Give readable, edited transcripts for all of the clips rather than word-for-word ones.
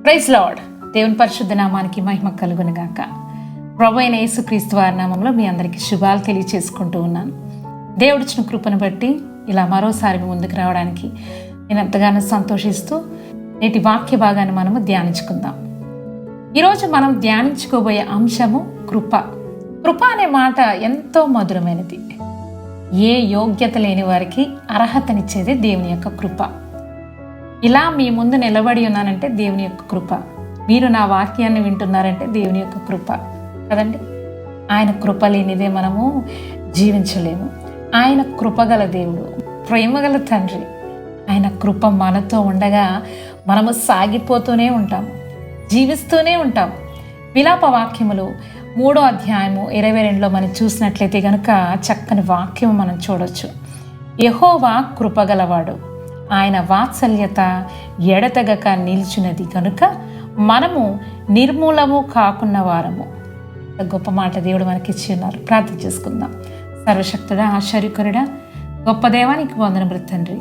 Praise lord. దేవుని పరిశుద్ధ నామానికి మహిమ కలుగును గాక. ప్రభువైన అయిన యేసుక్రీస్తు వారి నామంలో మీ అందరికీ శుభాలు తెలియచేసుకుంటూ ఉన్నాను. దేవుడిచ్చిన కృపను బట్టి ఇలా మరోసారి ముందుకు రావడానికి నేను ఎంతగానో సంతోషిస్తూ నేటి వాక్య భాగాన్ని మనము ధ్యానించుకుందాం. ఈరోజు మనం ధ్యానించుకోబోయే అంశము కృప. కృప అనే మాట ఎంతో మధురమైనది. ఏ యోగ్యత లేని వారికి అర్హతనిచ్చేది దేవుని యొక్క కృప. ఇలా మీ ముందు నిలబడి ఉన్నానంటే దేవుని యొక్క కృప. మీరు నా వాక్యాన్ని వింటున్నారంటే దేవుని యొక్క కృప కదండి. ఆయన కృప లేనిదే మనము జీవించలేము. ఆయన కృపగల దేవుడు, ప్రేమగల తండ్రి. ఆయన కృప మనతో ఉండగా మనము సాగిపోతూనే ఉంటాము, జీవిస్తూనే ఉంటాము. విలాప వాక్యములు 3వ అధ్యాయము 22లో మనం చూసినట్లయితే కనుక చక్కని వాక్యం మనం చూడొచ్చు. యెహోవా కృపగలవాడు, ఆయన వాత్సల్యత ఎడతెగక నిలిచినది కనుక మనము నిర్మూలము కాకున్న వారము. గొప్ప మాట దేవుడు మనకిచ్చి ఉన్నారు. ప్రార్థన చేసుకుందాం. సర్వశక్తుడా, ఆశ్చర్యకరుడా, గొప్ప దేవానికి వందనములు తండ్రి.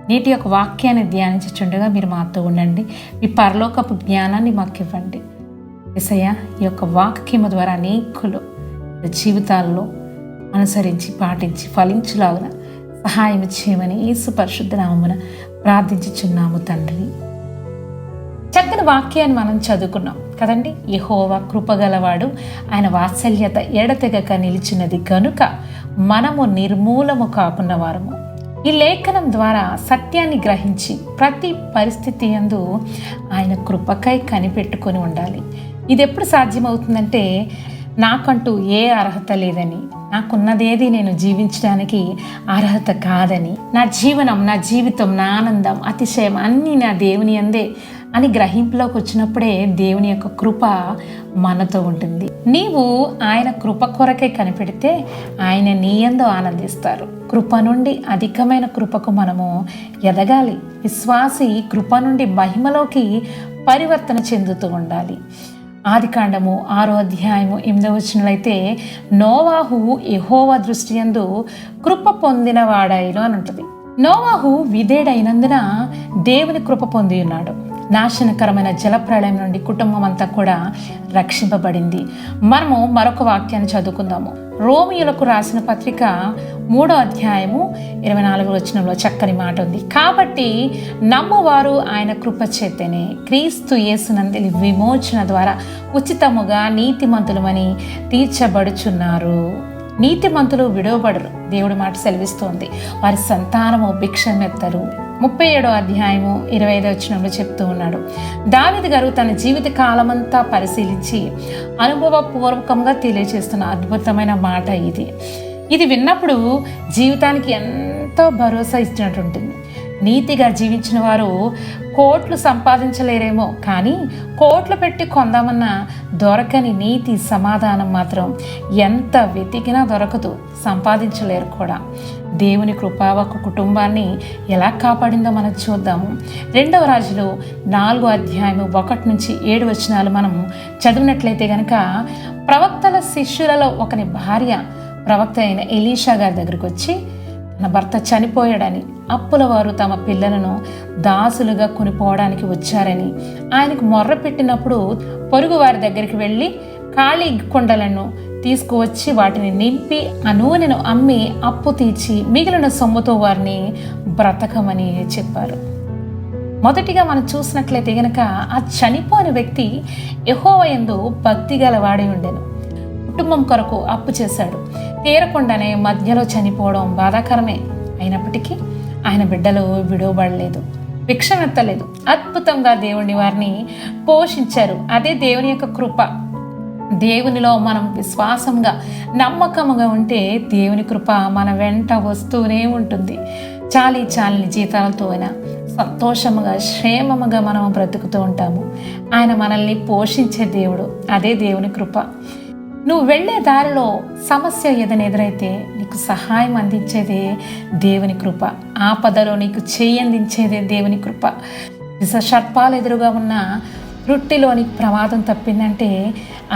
నీటి యొక్క వాక్యాన్ని ధ్యానించుచుండగా మీరు మాతో ఉండండి. మీ పరలోకపు జ్ఞానాన్ని మాకు ఇవ్వండి. యేసయ్య, ఈ యొక్క వాక్యము ద్వారా అనేకులు జీవితాల్లో అనుసరించి పాటించి ఫలించులాగున సహాయం చేయమని యేసు పరిశుద్ధ నామమున ప్రార్థించుచున్నాము తండ్రి. చక్కని వాక్యాన్ని మనం చదువుకున్నాం కదండి. యెహోవా కృపగలవాడు, ఆయన వాత్సల్యత ఎడతెగక నిలిచినది కనుక మనము నిర్మూలము కాకున్న వారము. ఈ లేఖనం ద్వారా సత్యాన్ని గ్రహించి ప్రతి పరిస్థితి యందు ఆయన కృపకై కనిపెట్టుకొని ఉండాలి. ఇది ఎప్పుడు సాధ్యమవుతుందంటే, నాకంటూ ఏ అర్హత లేదని, నాకున్నదేది నేను జీవించడానికి అర్హత కాదని, నా జీవనం, నా జీవితం, నా ఆనందం, అతిశయం అన్నీ నా దేవుని అందే అని గ్రహింపులోకి వచ్చినప్పుడే దేవుని యొక్క కృప మనతో ఉంటుంది. నీవు ఆయన కృప కొరకే కనిపెడితే ఆయన నీ యందు ఆనందిస్తారు. కృప నుండి అధికమైన కృపకు మనము ఎదగాలి. విశ్వాసి కృప నుండి మహిమలోకి పరివర్తన చెందుతూ ఉండాలి. ఆదికాండము 6వ అధ్యాయము 8వ వచనంలో అయితే, నోవాహు యెహోవా దృష్టి యందు కృప పొందిన వాడాయిను అని ఉంటుంది. నోవాహు విధేయుడైనందున దేవుని కృప పొంది ఉన్నాడు. నాశనకరమైన జలప్రళయం నుండి కుటుంబం అంతా కూడా రక్షింపబడింది. మనము మరొక వాక్యాన్ని చదువుకుందాము. రోమియోలకు రాసిన పత్రిక 3వ అధ్యాయము 24వ వచనంలో చక్కని మాట ఉంది. కాబట్టి నమ్మువారు ఆయన కృప చేతనే క్రీస్తు యేసునందలి విమోచన ద్వారా ఉచితముగా నీతిమంతులమని తీర్చబడుచున్నారు. నీతిమంతులు విడవబడరు. దేవుడి మాట సెలవిస్తోంది. వారి సంతానము భిక్షమెత్తరు. 37వ అధ్యాయము 25వ వచనంలో చెప్తూ ఉన్నాడు. దావీదు గారు తన జీవిత కాలమంతా పరిశీలించి అనుభవపూర్వకంగా తెలియజేస్తున్న అద్భుతమైన మాట ఇది విన్నప్పుడు జీవితానికి ఎంతో భరోసా ఇచ్చినట్టు ఉంటుంది. నీతిగా జీవించిన వారు కోట్లు సంపాదించలేరేమో, కానీ కోట్లు పెట్టి కొందామన్నా దొరకని నీతి సమాధానం మాత్రం ఎంత వెతికినా దొరకదు, సంపాదించలేరు కూడా. దేవుని కృప ఒక కుటుంబాన్ని ఎలా కాపాడిందో మనం చూద్దాము. 2వ రాజులు 4వ అధ్యాయము 1 నుంచి 7 వచనాలు మనం చదివినట్లయితే కనుక, ప్రవక్తల శిష్యులలో ఒకని భార్య ప్రవక్త అయిన ఎలీషా గారి దగ్గరికి వచ్చి తన భర్త చనిపోయాడని, అప్పుల వారు తమ పిల్లలను దాసులుగా కొనిపోవడానికి వచ్చారని ఆయనకు మొర్ర పెట్టినప్పుడు పొరుగు వారి దగ్గరికి వెళ్ళి ఖాళీ కుండలను తీసుకువచ్చి వాటిని నింపి ఆ నూనెను అమ్మి అప్పు తీర్చి మిగిలిన సొమ్ముతో వారిని బ్రతకమని చెప్పారు. మొదటిగా మనం చూసినట్లయితే గనక ఆ చనిపోయిన వ్యక్తి యెహోవా యందు భక్తి గలవాడై ఉండెను. కుటుంబం కొరకు అప్పు చేశాడు. తీరకుండానే మధ్యలో చనిపోవడం బాధాకరమే. అయినప్పటికీ ఆయన బిడ్డలు విడవబడలేదు, భిక్షమెత్తలేదు. అద్భుతంగా దేవుని వారిని పోషించారు. అదే దేవుని యొక్క కృప. దేవునిలో మనం విశ్వాసంగా, నమ్మకంగా ఉంటే దేవుని కృప మన వెంట వస్తూనే ఉంటుంది. చాలిని జీతాలతో అయినా సంతోషముగా, క్షేమముగా మనం బ్రతుకుతూ ఉంటాము. ఆయన మనల్ని పోషించే దేవుడు. అదే దేవుని కృప. నువ్వు వెళ్ళే దారిలో సమస్య ఏదైనా ఎదురైతే నీకు సహాయం అందించేదే దేవుని కృప. ఆపదలో నీకు చేయి అందించేదే దేవుని కృప. సర్పాలు ఎదురుగా ఉన్న రొట్టెలోని ప్రమాదం తప్పిందంటే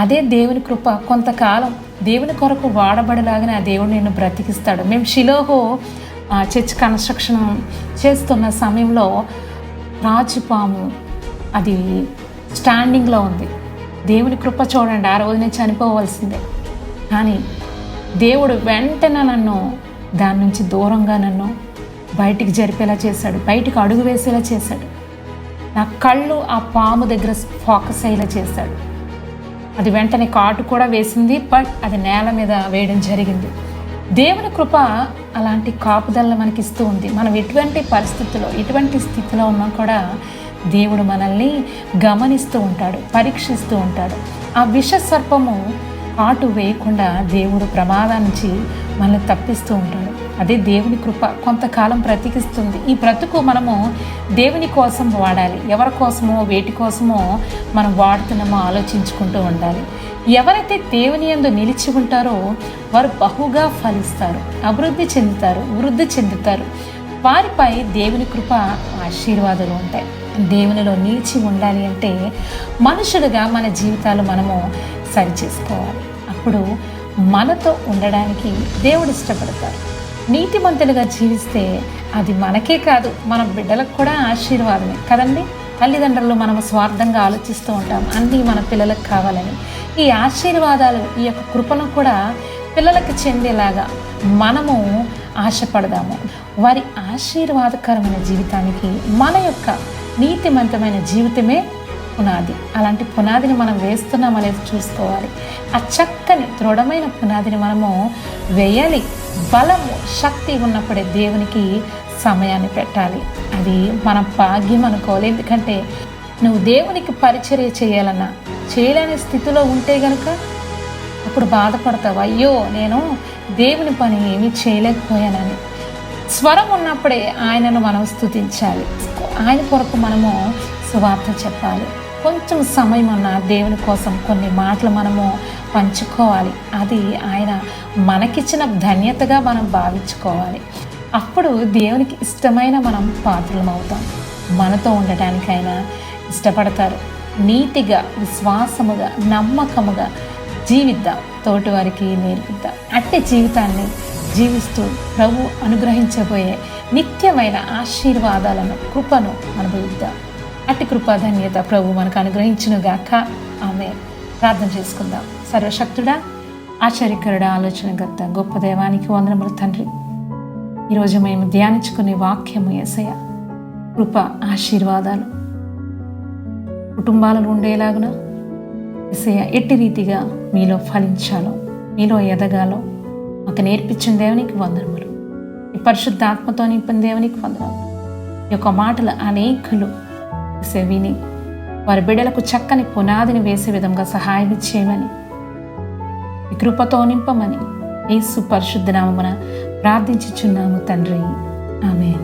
అదే దేవుని కృప. కొంతకాలం దేవుని కొరకు వాడబడేలాగానే ఆ దేవుడు నిన్ను బ్రతికిస్తాడు. మేము షిలోహో చర్చ్ కన్స్ట్రక్షన్ చేస్తున్న సమయంలో రాజుపాము అది స్టాండింగ్లో ఉంది. దేవుని కృప చూడండి, ఆ రోజునే చనిపోవలసిందే, కానీ దేవుడు వెంటనే నన్ను దాని నుంచి దూరంగా నన్ను బయటికి జరిపేలా చేశాడు, బయటికి అడుగు వేసేలా చేశాడు. నా కళ్ళు ఆ పాము దగ్గర ఫోకస్ అయ్యేలా చేశాడు. అది వెంటనే కాటు కూడా వేసింది, బట్ అది నేల మీద వేయడం జరిగింది. దేవుని కృప అలాంటి కాపుదలను మనకి ఇస్తూ ఉంది. మనం ఎటువంటి పరిస్థితిలో, ఎటువంటి స్థితిలో ఉన్నా కూడా దేవుడు మనల్ని గమనిస్తూ ఉంటాడు, పరీక్షిస్తూ ఉంటాడు. ఆ విష సర్పము కాటు వేయకుండా దేవుడు ప్రమాదం నుంచి మనల్ని తప్పిస్తూ ఉంటాడు. అదే దేవుని కృప కొంతకాలం బ్రతికిస్తుంది. ఈ బ్రతుకు మనము దేవుని కోసం వాడాలి. ఎవరి కోసమో వేటి కోసమో మనం వాడుతున్నామో ఆలోచించుకుంటూ ఉండాలి. ఎవరైతే దేవుని యందు నిలిచి ఉంటారో వారు బహుగా ఫలిస్తారు, అభివృద్ధి చెందుతారు, వృద్ధి చెందుతారు. వారిపై దేవుని కృప ఆశీర్వాదాలు ఉంటాయి. దేవునిలో నిలిచి ఉండాలి అంటే మనుషులుగా మన జీవితాలు మనము సరిచేసుకోవాలి. అప్పుడు మనతో ఉండడానికి దేవుడు ఇష్టపడతారు. నీతిమంతులుగా జీవిస్తే అది మనకే కాదు, మన బిడ్డలకు కూడా ఆశీర్వాదమే కదండి. తల్లిదండ్రులు మనము స్వార్థంగా ఆలోచిస్తూ ఉంటాం, అన్నీ మన పిల్లలకు కావాలని. ఈ ఆశీర్వాదాలు, ఈ యొక్క కృపను కూడా పిల్లలకు చెందేలాగా మనము ఆశపడదాము. వారి ఆశీర్వాదకరమైన జీవితానికి మన యొక్క నీతిమంతమైన జీవితమే పునాది. అలాంటి పునాదిని మనం వేస్తున్నామో లేదో చూసుకోవాలి. ఆ చక్కని దృఢమైన పునాదిని మనము వేయాలి. బలము, శక్తి ఉన్నప్పుడే దేవునికి సమయాన్ని పెట్టాలి. అది మన భాగ్యం అనుకోవాలి. ఎందుకంటే నువ్వు దేవునికి పరిచర్య చేయాలన్నా చేయలేని స్థితిలో ఉంటే గనుక అప్పుడు బాధపడతావు, అయ్యో నేను దేవుని పని ఏమీ చేయలేకపోయానని. స్వరం ఉన్నప్పుడే ఆయనను మనం స్తుతించాలి. ఆయన కొరకు మనము సువార్త చెప్పాలి. కొంచెం సమయం ఉన్న దేవుని కోసం కొన్ని మాటలు మనము పంచుకోవాలి. అది ఆయన మనకిచ్చిన ధన్యతగా మనం భావించుకోవాలి. అప్పుడు దేవునికి ఇష్టమైన మనం పాత్రలం అవుతాం. మనతో ఉండటానికి ఆయన ఇష్టపడతారు. నీతిగా, విశ్వాసముగా, నమ్మకముగా జీవిద్దాం, తోటి వారికి నేర్పిద్దాం. అట్టి జీవితాన్ని జీవిస్తూ ప్రభు అనుగ్రహించబోయే నిత్యమైన ఆశీర్వాదాలను, కృపను అనుభవిద్దాం. అట్టి కృపాధన్యత ప్రభు మనకు అనుగ్రహించునుగాక. ఆమె ప్రార్థన చేసుకుందాం. సర్వశక్తుడా, ఆశ్చర్యకరుడా, ఆలోచనకర్త, గొప్ప దేవానికి వందనములు తండ్రి. ఈరోజు మేము ధ్యానించుకునే వాక్యము యేసయ్య కృప, ఆశీర్వాదాలు కుటుంబాలలో ఉండేలాగున యేసయ్య ఎట్టి రీతిగా మీలో ఫలించాలో, మీలో ఎదగాలో మాకు నేర్పించిన దేవునికి వందనములు. ఈ పరిశుద్ధ ఆత్మతో నింపిన దేవునికి వందనములు. ఈ యొక్క మాటలు అనేకులు విని వారి బిడ్డలకు చక్కని పునాదిని వేసే విధంగా సహాయం చేయమని, ఈ కృపతో నింపమని యేసు పరిశుద్ధ నామమున ప్రార్థించుచున్నాము తండ్రి. ఆమేన్.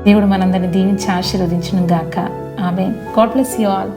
దేవుడు మనందరిని దీవించి ఆశీర్వదించును గాక. ఆమేన్. God bless you all.